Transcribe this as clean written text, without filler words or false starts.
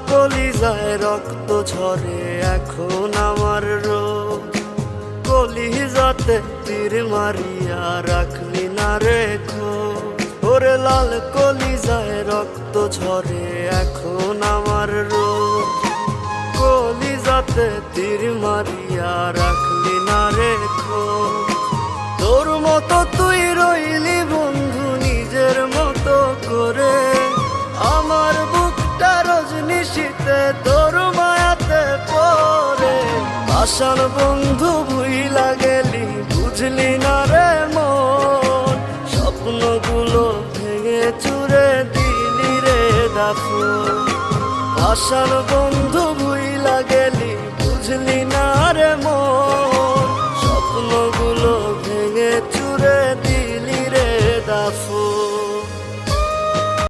কলিজায় রক্ত ঝরে এখন আমার রোজ। কলিজাতে তীর মারিয়া রাখলি না রেখো, ওরে লাল কলিজায় রক্ত ঝরে এখন আমার রোজ। কলিজাতে তীর মারিয়া রাখলি না রেখো। তোর মতো তুই রইলি বন্ধু নিজের মতো করে, আমার বুকটা রজনীশীতে তোর মায়াতে পড়ে। আশার বন্ধু ভুইলা গেলি বুঝলি না রে মন, স্বপ্নগুলো ভেঙে চুরে দিলি রে দাফন। আশার বন্ধু